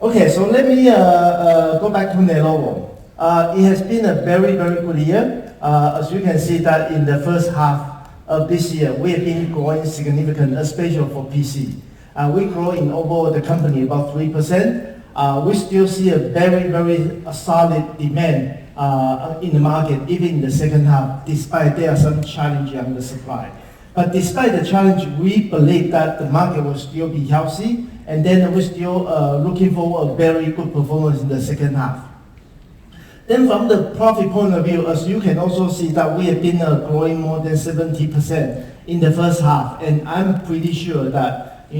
Okay, so let me go back to Lenovo. It has been a very, very good year. As you can see that in the first half of this year, we have been growing significant, especially for PC. We grow in overall the company about 3%. We still see a very, very solid demand in the market, even in the second half, despite there are some challenges on the supply. But despite the challenge, we believe that the market will still be healthy, and then we're still looking for a very good performance in the second half. Then from the profit point of view, as you can also see that we have been growing more than 70% in the first half, and I'm pretty sure that,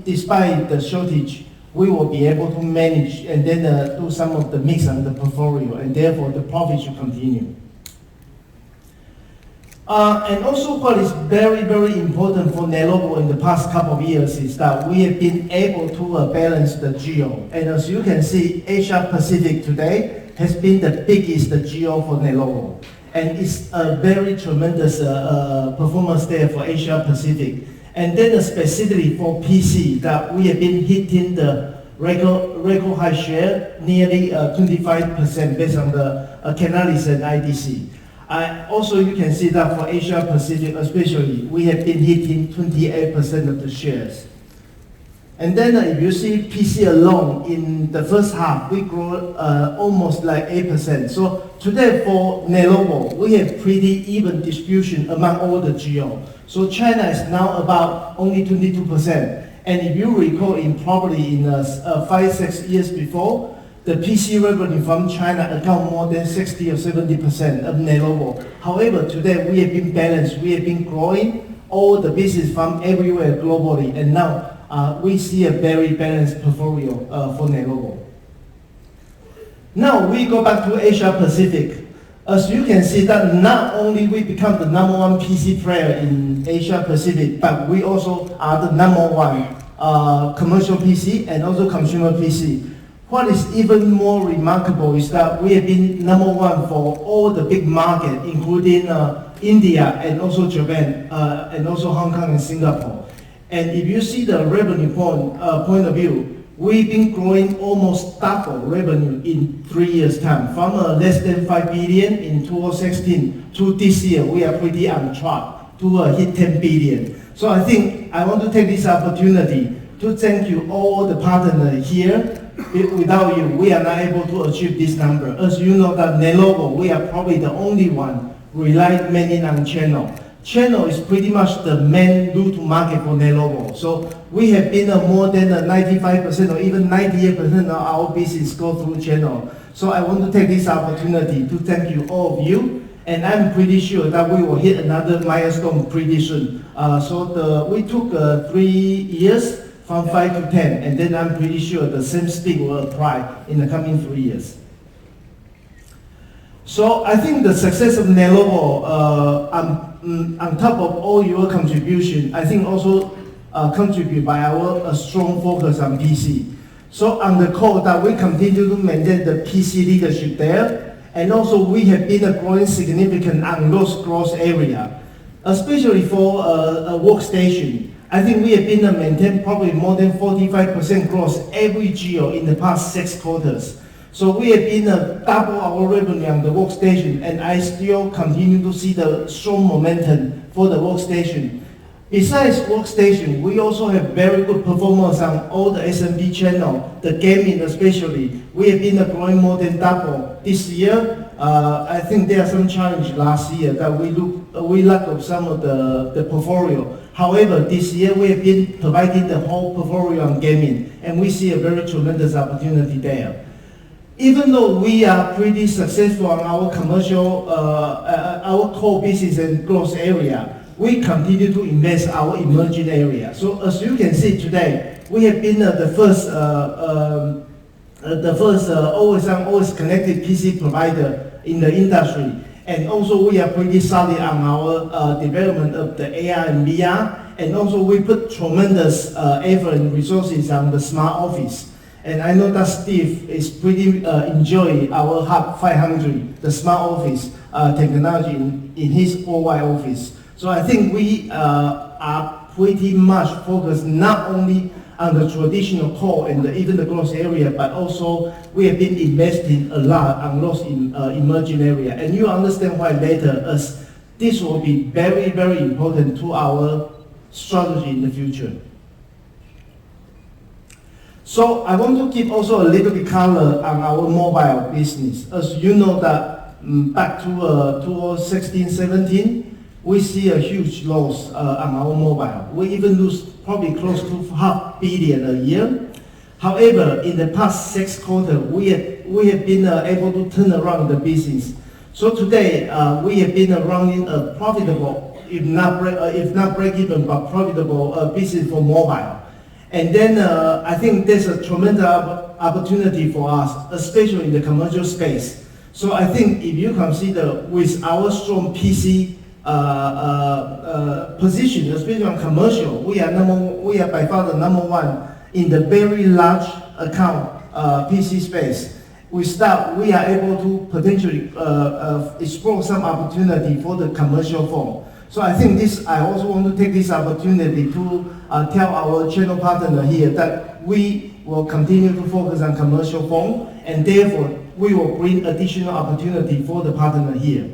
despite the shortage, we will be able to manage and then do some of the mix on the portfolio, and therefore the profit should continue. And also what is very, very important for Lenovo in the past couple of years is that we have been able to balance the geo. And as you can see, Asia Pacific today has been the biggest geo for Lenovo. And it's a very tremendous performance there for Asia Pacific. And then specifically for PC, that we have been hitting the record high share, nearly 25% based on the Canalys and IDG. Also, you can see that for Asia Pacific especially, we have been hitting 28% of the shares. And then if you see PC alone, in the first half, we grew almost like 8%. So today for Lenovo, we have pretty even distribution among all the geo. So China is now about only 22%. And if you recall, probably in 5-6 years before, the PC revenue from China account more than 60 or 70% of Lenovo. However, today we have been balanced. We have been growing all the business from everywhere globally, and now we see a very balanced portfolio for Lenovo. Now we go back to Asia Pacific. As you can see that not only we become the #1 PC player in Asia Pacific, but we also are the #1 commercial PC and also consumer PC. What is even more remarkable is that we have been #1 for all the big markets, including India and also Japan, and also Hong Kong and Singapore. And if you see the revenue point of view, we've been growing almost double revenue in 3 years' time, from less than 5 billion in 2016 to this year. We are pretty on track to hit 10 billion. So I think I want to take this opportunity to thank you all the partners here. Without you, we are not able to achieve this number. As you know that Lenovo, we are probably the only one rely mainly on channel. Channel is pretty much the main route to market for Lenovo. So we have been more than 95% or even 98% of our business go through channel. So I want to take this opportunity to thank you, all of you. And I'm pretty sure that we will hit another milestone pretty soon. We took 3 years from 5 to 10, and then I'm pretty sure the same speed will apply in the coming 3 years. So I think the success of Lenovo, on top of all your contribution, I think also contribute by our strong focus on PC. So on the core that we continue to maintain the PC leadership there, and also we have been growing significant on those growth area, especially for a workstation. I think we have been maintained probably more than 45% growth every geo in the past 6 quarters. So we have been double our revenue on the workstation, and I still continue to see the strong momentum for the workstation. Besides workstation, we also have very good performance on all the SMB channel, the gaming especially. We have been growing more than double this year. I think there are some challenges last year that we lack of some of the portfolio. However, this year we have been providing the whole portfolio on gaming, and we see a very tremendous opportunity there. Even though we are pretty successful on our commercial, our core business and growth area, we continue to invest our emerging area. So as you can see today, we have been the first always-on, always-connected PC provider in the industry. And also we are pretty solid on our development of the AR and VR. And also we put tremendous effort and resources on the smart office. And I know that Steve is pretty enjoying our Hub 500, the smart office technology in his worldwide office. So I think we are pretty much focused not only on the traditional core and even the growth area, but also we have been investing a lot on those emerging area. And you understand why later, as this will be very, very important to our strategy in the future. So I want to give also a little bit color on our mobile business. As you know that back to 2016-17, we see a huge loss on our mobile. We even lose probably close to $500 million a year. However, in the past 6 quarters, we have been able to turn around the business. So today, we have been running a profitable, if not break even, but profitable business for mobile. And then I think there's a tremendous opportunity for us, especially in the commercial space. So I think if you consider with our strong PC position, especially on commercial, we are by far the number 1 in the very large account PC space. We are able to potentially explore some opportunity for the commercial phone. So I think I also want to take this opportunity to tell our channel partner here that we will continue to focus on commercial phone, and therefore we will bring additional opportunity for the partner here.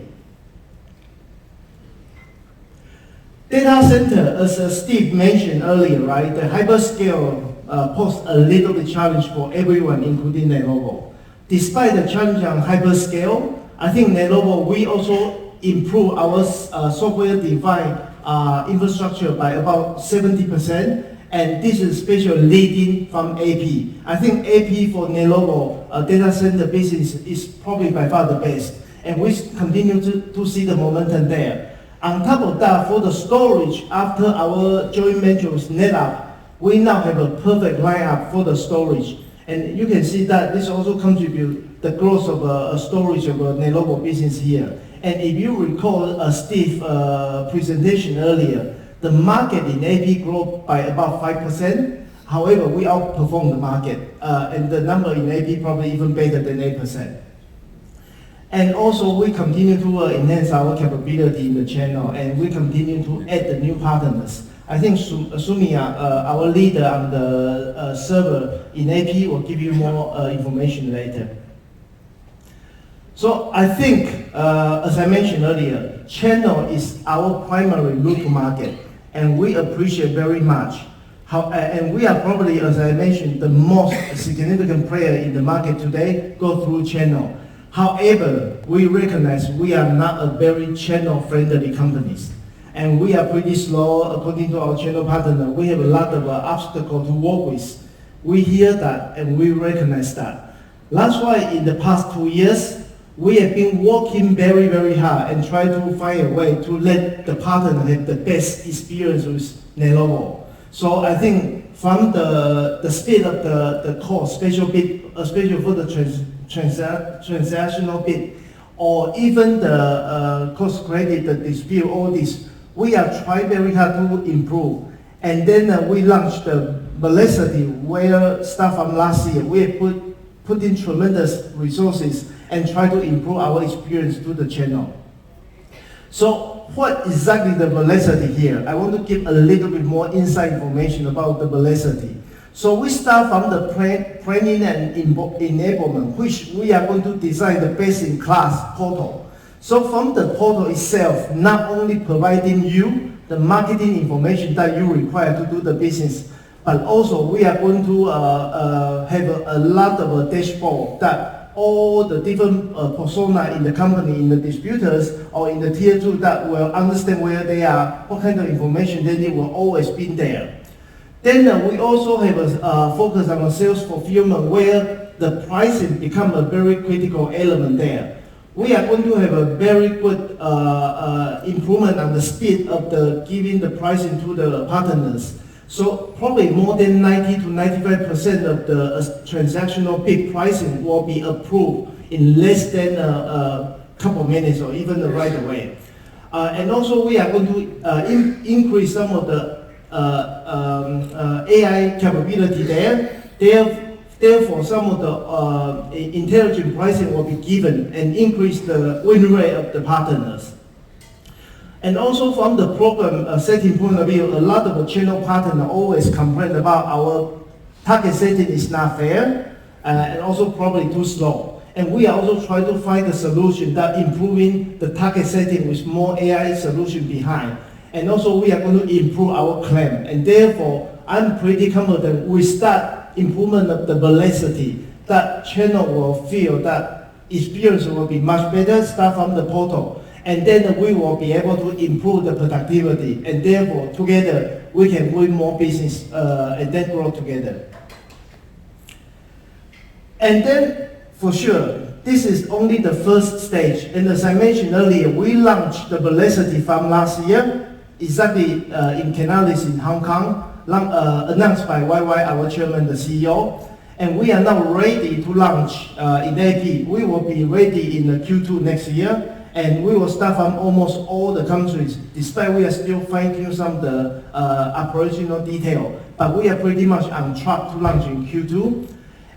Data center, as Steve mentioned earlier, right? The hyperscale poses a little bit challenge for everyone, including Lenovo. Despite the challenge on hyperscale, I think Lenovo, we also improve our software-defined infrastructure by about 70%, and this is especially leading from AP. I think AP for Lenovo data center business is probably by far the best, and we continue to see the momentum there. On top of that, for the storage, after our joint venture with NetApp, we now have a perfect lineup for the storage. And you can see that this also contributes the growth of storage of Lenovo business here. And if you recall Steve's presentation earlier, the market in AP grew by about 5%. However, we outperformed the market, and the number in AP probably even better than 8%. And also, we continue to enhance our capability in the channel, and we continue to add the new partners. I think Sumiya, our leader on the server in AP, will give you more information later. So I think, as I mentioned earlier, channel is our primary route to market, and we appreciate very much. And we are probably, as I mentioned, the most significant player in the market today, go through channel. However, we recognize we are not a very channel-friendly company, and we are pretty slow according to our channel partner. We have a lot of obstacles to work with. We hear that, and we recognize that. That's why in the past 2 years, we have been working very, very hard and try to find a way to let the partner have the best experience with Lenovo. So I think from the speed of the core special bit, especially for the transactional bit, or even the cost credit, the dispute, all this, we are trying very hard to improve. And then we launched the Velocity, where start from last year, we have put in tremendous resources and try to improve our experience to the channel. So what exactly the Velocity here? I want to give a little bit more inside information about the Velocity. So we start from the planning and enablement, which we are going to design the best-in-class portal. So from the portal itself, not only providing you the marketing information that you require to do the business, but also we are going to have a lot of a dashboard that all the different persona in the company, in the distributors or in the tier 2 that will understand where they are, what kind of information they need will always be there. Then we also have a focus on the sales fulfillment where the pricing becomes a very critical element there. We are going to have a very good improvement on the speed of giving the pricing to the partners. So probably more than 90 to 95% of the transactional bid pricing will be approved in less than a couple minutes or even right away. And also we are going to increase some of the AI capability there. Therefore, some of the intelligent pricing will be given and increase the win rate of the partners. And also from the program setting point of view, a lot of the channel partners always complain about our target setting is not fair, and also probably too slow. And we are also trying to find a solution that improving the target setting with more AI solution behind. And also we are going to improve our claim. And therefore, I'm pretty confident we start improvement of the velocity, that channel will feel that experience will be much better, start from the portal. And then we will be able to improve the productivity. And therefore, together, we can win more business and then grow together. And then, for sure, this is only the first stage. And as I mentioned earlier, we launched the Velocity from last year, exactly in Canales in Hong Kong, announced by YY, our chairman, the CEO. And we are now ready to launch in AP. We will be ready in the Q2 next year. And we will start from almost all the countries, despite we are still fine-tuning some of the operational detail. But we are pretty much on track to launch in Q2.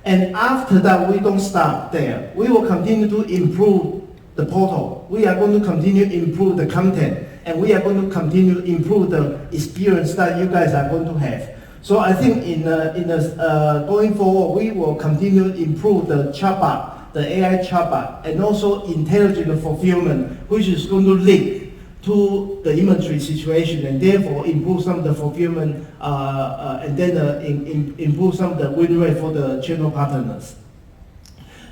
And after that, we don't stop there. We will continue to improve the portal. We are going to continue to improve the content. And we are going to continue to improve the experience that you guys are going to have. So I think going forward, we will continue to improve the chatbot, the AI chatbot, and also intelligent fulfillment, which is going to link to the inventory situation and therefore improve some of the fulfillment and then improve some of the win rate for the channel partners.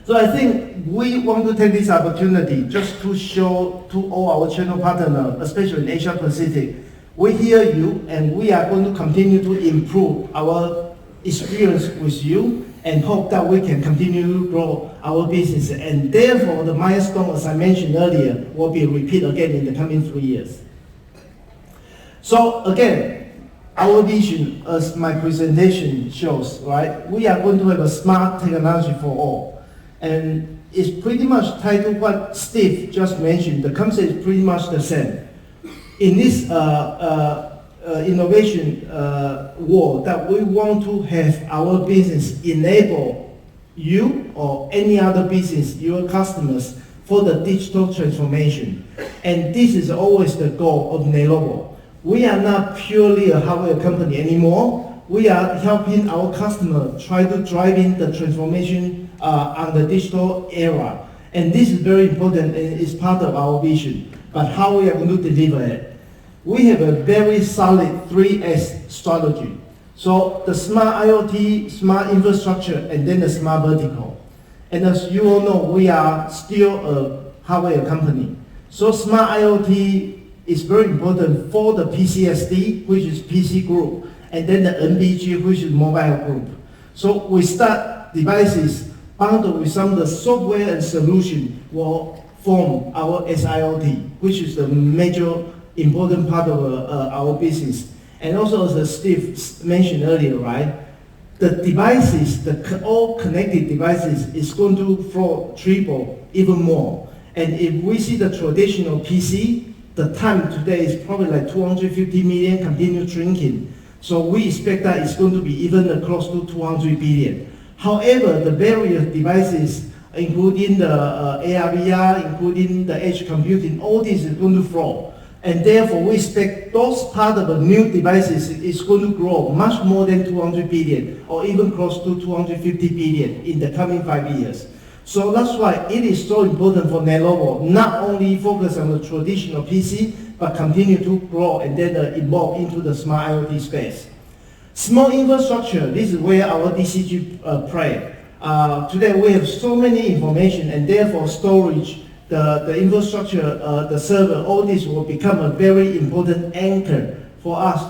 So I think we want to take this opportunity just to show to all our channel partners, especially in Asia Pacific, we hear you and we are going to continue to improve our experience with you and hope that we can continue to grow our business. And therefore, the milestone, as I mentioned earlier, will be repeated again in the coming 3 years. So again, our vision, as my presentation shows, right? We are going to have a smart technology for all. And it's pretty much tied to what Steve just mentioned. The concept is pretty much the same. In this innovation world, that we want to have our business enable you or any other business, your customers, for the digital transformation. And this is always the goal of Lenovo. We are not purely a hardware company anymore. We are helping our customer try to drive in the transformation on the digital era. And this is very important and is part of our vision. But how we are going to deliver it? We have a very solid 3S strategy. So the smart IoT, smart infrastructure, and then the smart vertical. And as you all know, we are still a hardware company. So smart IoT is very important for the PCSD, which is PC group, and then the MBG, which is mobile group. So we start devices bundled with some of the software and solution will form our SIoT, which is the major important part of our business. And also, as Steve mentioned earlier, right, the devices, all connected devices is going to triple even more. And if we see the traditional PC, the time today is probably like 250 million, continue shrinking. So we expect that it's going to be even close to 200 billion. However, the various devices, including the AR/VR, including the edge computing, all this is going to flow. And therefore, we expect those part of the new devices is going to grow much more than 200 billion or even close to 250 billion in the coming 5 years. So that's why it is so important for Lenovo not only focus on the traditional PC, but continue to grow and then evolve into the smart IoT space. Small infrastructure, this is where our DCG play. Today we have so many information and therefore storage, the infrastructure, the server, all this will become a very important anchor for us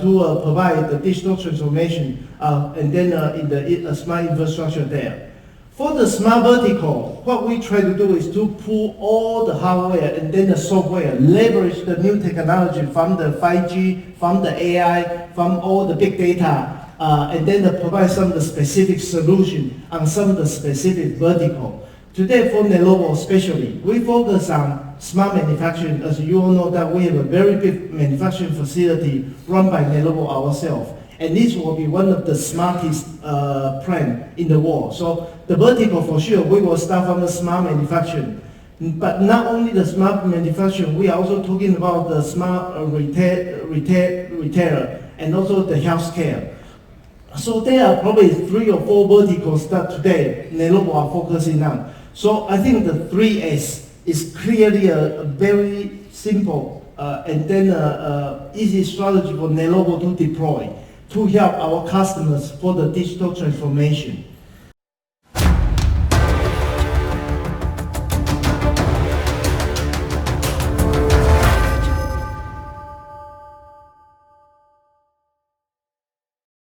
to provide the digital transformation and then in the smart infrastructure there. For the smart vertical, what we try to do is to pull all the hardware and then the software, leverage the new technology from the 5G, from the AI, from all the big data, and then provide some of the specific solution on some of the specific vertical. Today for Lenovo especially, we focus on smart manufacturing. As you all know that we have a very big manufacturing facility run by Lenovo ourselves. And this will be one of the smartest plant in the world. So the vertical for sure, we will start from the smart manufacturing. But not only the smart manufacturing, we are also talking about the smart retailer and also the healthcare. So there are probably 3 or 4 verticals that today Lenovo are focusing on. So I think the 3S is clearly a very simple and then easy strategy for Lenovo to deploy to help our customers for the digital transformation.